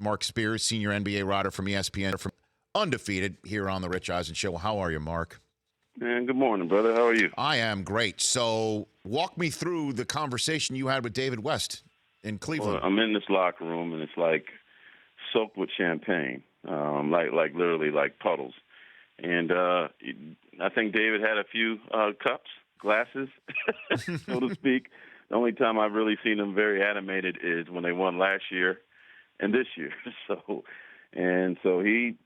Marc Spears, senior NBA writer from ESPN, from Undefeated here on the Rich Eisen Show. How are you, Marc? Man, good morning, brother. How are you? I am great. So walk me through the conversation you had with David West in Cleveland. Well, I'm in this locker room, and it's like soaked with champagne, like literally like puddles. And I think David had a few cups, glasses, so to speak. The only time I've really seen him very animated is when they won last year and this year. So he,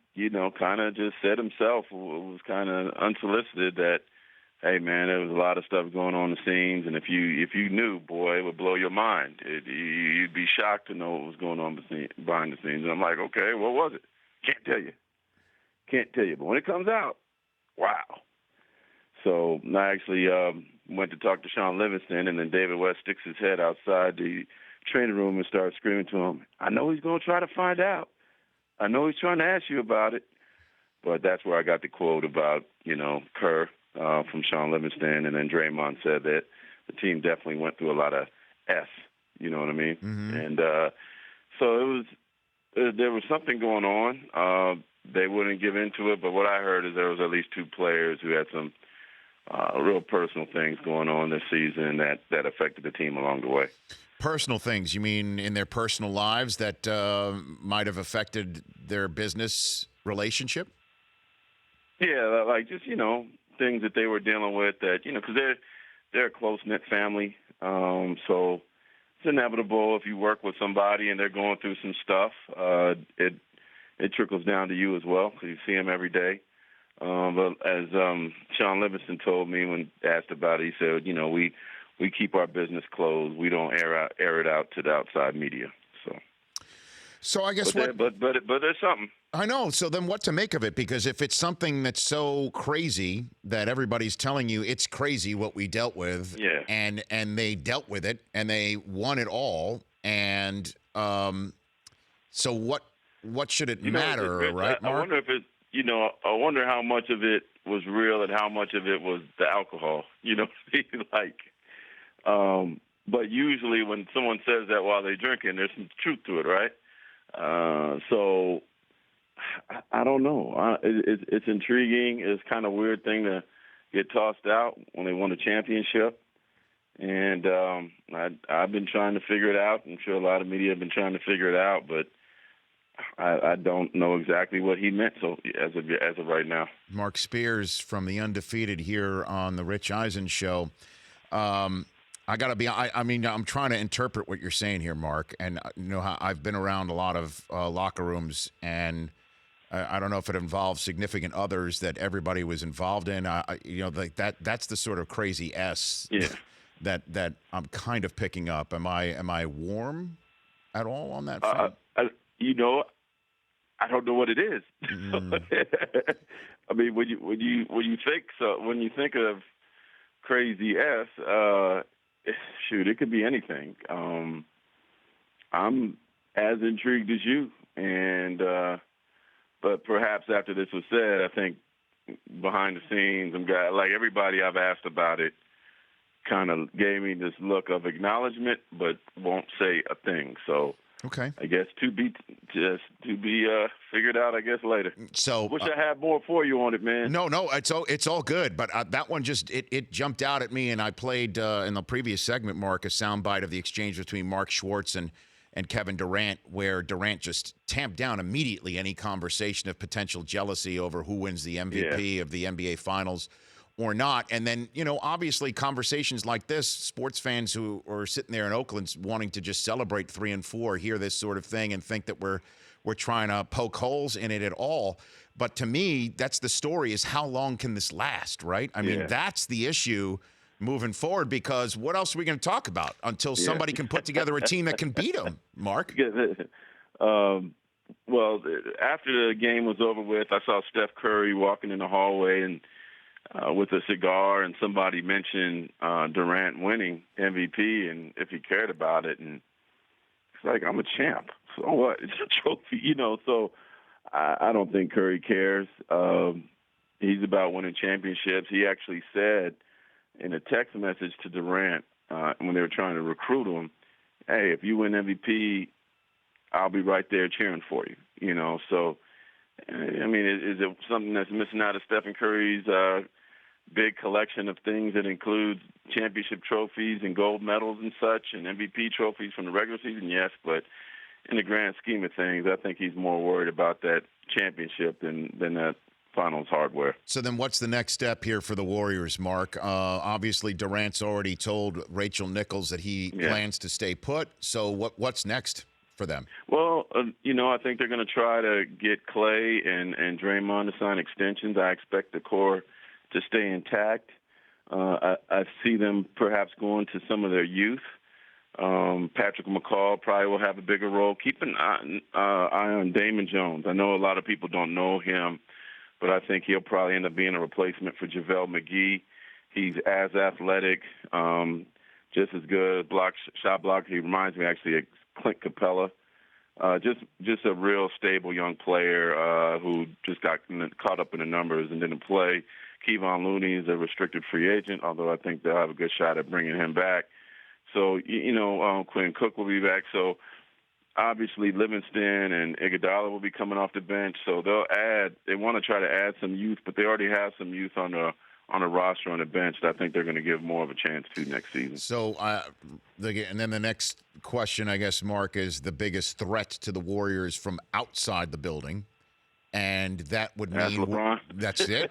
kind of just said himself, was kind of unsolicited that, hey, man, there was a lot of stuff going on the scenes, and if you knew, boy, it would blow your mind. You'd be shocked to know what was going on behind the scenes. And I'm like, okay, what was it? Can't tell you. But when it comes out, wow. So I actually went to talk to Sean Livingston, and then David West sticks his head outside the training room and starts screaming to him, I know he's going to try to find out. I know he's trying to ask you about it. But that's where I got the quote about, Kerr from Sean Livingston, and then Draymond said that the team definitely went through a lot of S, you know what I mean? Mm-hmm. And so there was something going on. They wouldn't give into it, but what I heard is there was at least two players who had some real personal things going on this season that affected the team along the way. Personal things? You mean in their personal lives that might have affected their business relationship? Yeah, like just, things that they were dealing with that, because they're a close-knit family. So it's inevitable if you work with somebody and they're going through some stuff, it trickles down to you as well because you see them every day. But as Sean Livingston told me when asked about it, he said, we keep our business closed. We don't air it out to the outside media. So I guess but there's something. I know. So then what to make of it? Because if it's something that's so crazy that everybody's telling you it's crazy what we dealt with, yeah. and they dealt with it and they won it all, and so what should it matter, right, Marc? I wonder if it, I wonder how much of it was real and how much of it was the alcohol. But usually when someone says that while they're drinking, there's some truth to it, right? So I don't know. It's intriguing. It's kind of a weird thing to get tossed out when they won a championship. And I've been trying to figure it out. I'm sure a lot of media have been trying to figure it out, but I don't know exactly what he meant. So as of right now, Marc Spears from the Undefeated here on the Rich Eisen Show. I got to be. I mean, I'm trying to interpret what you're saying here, Marc. And I've been around a lot of locker rooms, and I don't know if it involves significant others that everybody was involved in. Like that. That's the sort of crazy S. Yeah. That I'm kind of picking up. Am I warm at all on that front? I don't know what it is. I mean, when you think of crazy S, shoot, it could be anything. I'm as intrigued as you, and but perhaps after this was said, I think behind the scenes, like everybody I've asked about it, kind of gave me this look of acknowledgement, but won't say a thing. So. Okay. I guess to be figured out, I guess, later. So wish I had more for you on it, man. No, it's all good. But that one just it jumped out at me, and I played in the previous segment, Marc, a soundbite of the exchange between Mark Schwartz and Kevin Durant, where Durant just tamped down immediately any conversation of potential jealousy over who wins the MVP of the NBA Finals or not. And then, obviously conversations like this, sports fans who are sitting there in Oakland wanting to just celebrate 3 and 4, hear this sort of thing and think that we're trying to poke holes in it at all. But to me, that's the story, is how long can this last, right? I mean, that's the issue moving forward, because what else are we going to talk about until somebody can put together a team that can beat them, Marc? Well, after the game was over with, I saw Steph Curry walking in the hallway and with a cigar, and somebody mentioned Durant winning MVP and if he cared about it. And it's like, I'm a champ. So what? It's a trophy, So I don't think Curry cares. He's about winning championships. He actually said in a text message to Durant when they were trying to recruit him, hey, if you win MVP, I'll be right there cheering for you. So I mean, is it something that's missing out of Stephen Curry's big collection of things that includes championship trophies and gold medals and such, and MVP trophies from the regular season? Yes, but in the grand scheme of things, I think he's more worried about that championship than that finals hardware. So then what's the next step here for the Warriors, Mark? Obviously, Durant's already told Rachel Nichols that he plans to stay put. So what's next for them? Well, I think they're going to try to get Clay and Draymond to sign extensions. I expect the core to stay intact. I see them perhaps going to some of their youth. Patrick McCall probably will have a bigger role. Keep an eye on Damon Jones. I know a lot of people don't know him, but I think he'll probably end up being a replacement for JaVale McGee. He's as athletic, just as good shot block. He reminds me actually of Clint Capella. Just a real stable young player who just got caught up in the numbers and didn't play. Kevon Looney is a restricted free agent, although I think they'll have a good shot at bringing him back. So, Quinn Cook will be back. So, obviously, Livingston and Iguodala will be coming off the bench. So they want to try to add some youth, but they already have some youth on a roster on the bench that I think they're going to give more of a chance to next season. So, and then the next question, I guess, Mark, is the biggest threat to the Warriors from outside the building. And that would mean LeBron. That's it.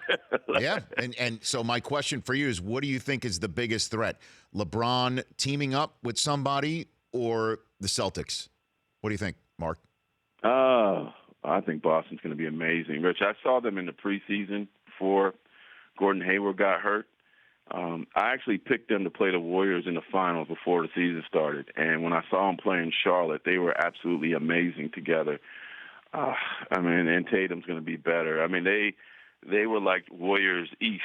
Yeah. And so my question for you is, what do you think is the biggest threat? LeBron teaming up with somebody or the Celtics? What do you think, Mark? I think Boston's going to be amazing. Rich, I saw them in the preseason before Gordon Hayward got hurt. I actually picked them to play the Warriors in the finals before the season started. And when I saw them play in Charlotte, they were absolutely amazing together. And Tatum's going to be better. I mean, they were like Warriors East,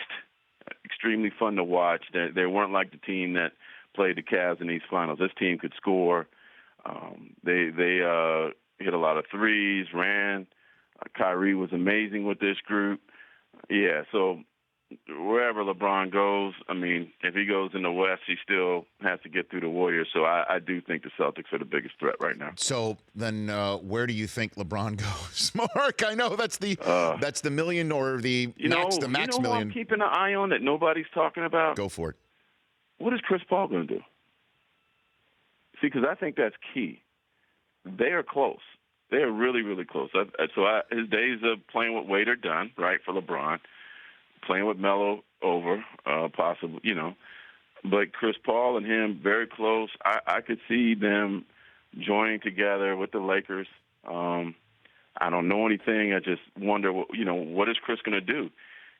extremely fun to watch. They weren't like the team that played the Cavs in these finals. This team could score. They hit a lot of threes, ran. Kyrie was amazing with this group. Yeah, so wherever LeBron goes, I mean, if he goes in the West, he still has to get through the Warriors. So I do think the Celtics are the biggest threat right now. So then where do you think LeBron goes? Mark, I know that's the million or the max million. I'm keeping an eye on that nobody's talking about? Go for it. What is Chris Paul going to do? See, because I think that's key. They are close. They are really, really close. His days of playing with Wade are done, right, for LeBron. Playing with Melo over, possible, But Chris Paul and him, very close. I could see them joining together with the Lakers. I don't know anything. I just wonder, what is Chris going to do?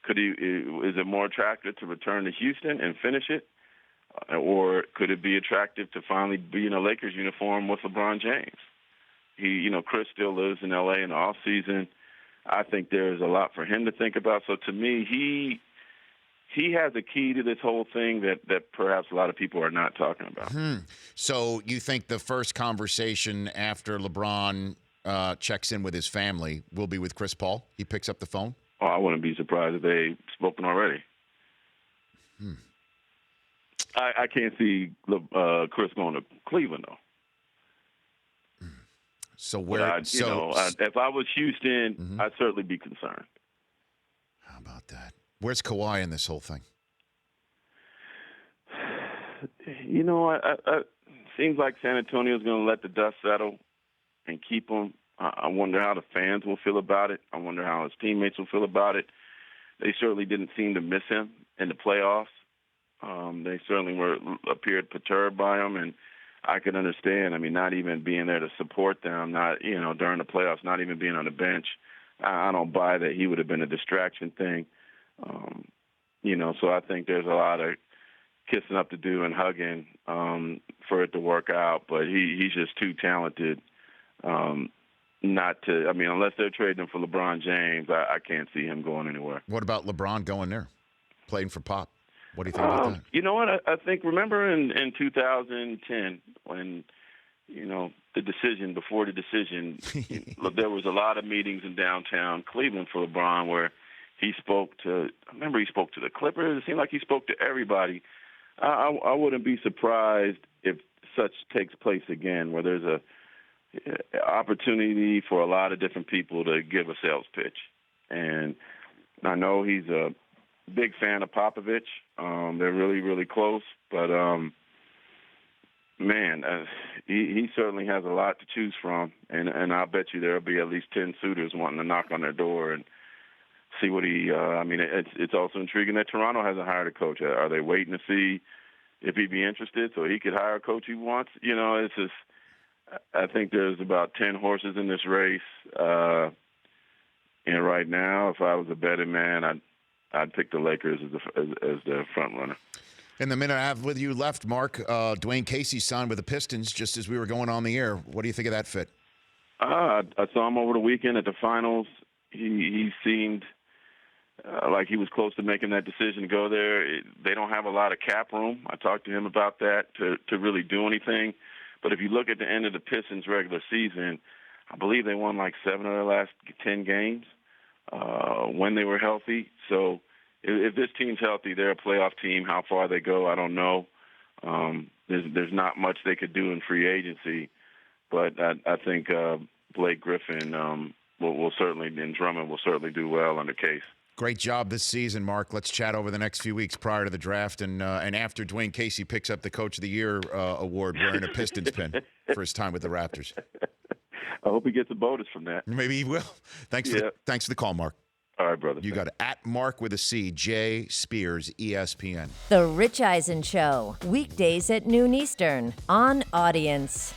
Is it more attractive to return to Houston and finish it? Or could it be attractive to finally be in a Lakers uniform with LeBron James? Chris still lives in L.A. in the off season. I think there's a lot for him to think about. So to me, he has a key to this whole thing that perhaps a lot of people are not talking about. So you think the first conversation after LeBron checks in with his family will be with Chris Paul? He picks up the phone? Oh, I wouldn't be surprised if they've spoken already. I can't see Chris going to Cleveland, though. So where? If I was Houston, I'd certainly be concerned. How about that? Where's Kawhi in this whole thing? Seems like San Antonio's going to let the dust settle and keep him. I wonder how the fans will feel about it. I wonder how his teammates will feel about it. They certainly didn't seem to miss him in the playoffs. They certainly appeared perturbed by him, and I can understand. I mean, not even being there to support them, not during the playoffs, not even being on the bench. I don't buy that he would have been a distraction thing. So I think there's a lot of kissing up to do and hugging for it to work out. But he's just too talented not to. I mean, unless they're trading him for LeBron James, I can't see him going anywhere. What about LeBron going there, playing for Pop? What do you think about that? You know what? I think, remember in 2010 when, before the decision, there was a lot of meetings in downtown Cleveland for LeBron where he spoke to the Clippers. It seemed like he spoke to everybody. I wouldn't be surprised if such takes place again, where there's opportunity for a lot of different people to give a sales pitch. And I know he's a big fan of Popovich. They're really, really close. But, he certainly has a lot to choose from. And I'll bet you there'll be at least 10 suitors wanting to knock on their door and see what it's also intriguing that Toronto hasn't hired a coach. Are they waiting to see if he'd be interested so he could hire a coach he wants? It's just, I think there's about 10 horses in this race. And right now, if I was a betting man, I'd pick the Lakers as the front runner. In the minute I have with you left, Marc, Dwane Casey signed with the Pistons just as we were going on the air. What do you think of that fit? I saw him over the weekend at the finals. He seemed like he was close to making that decision to go there. They don't have a lot of cap room. I talked to him about that to really do anything. But if you look at the end of the Pistons' regular season, I believe they won like 7 of their last 10 games when they were healthy. So if this team's healthy, they're a playoff team. How far they go, I don't know. There's not much they could do in free agency. But I think Blake Griffin will certainly, and Drummond will certainly do well under Case. Great job this season, Marc. Let's chat over the next few weeks prior to the draft and after Dwane Casey picks up the Coach of the Year award wearing a Pistons pin for his time with the Raptors. I hope he gets a bonus from that. Maybe he will. Thanks for the call, Marc. All right, brother. You got it. At Marc with a C, J Spears, ESPN. The Rich Eisen Show, weekdays at noon Eastern on Audience.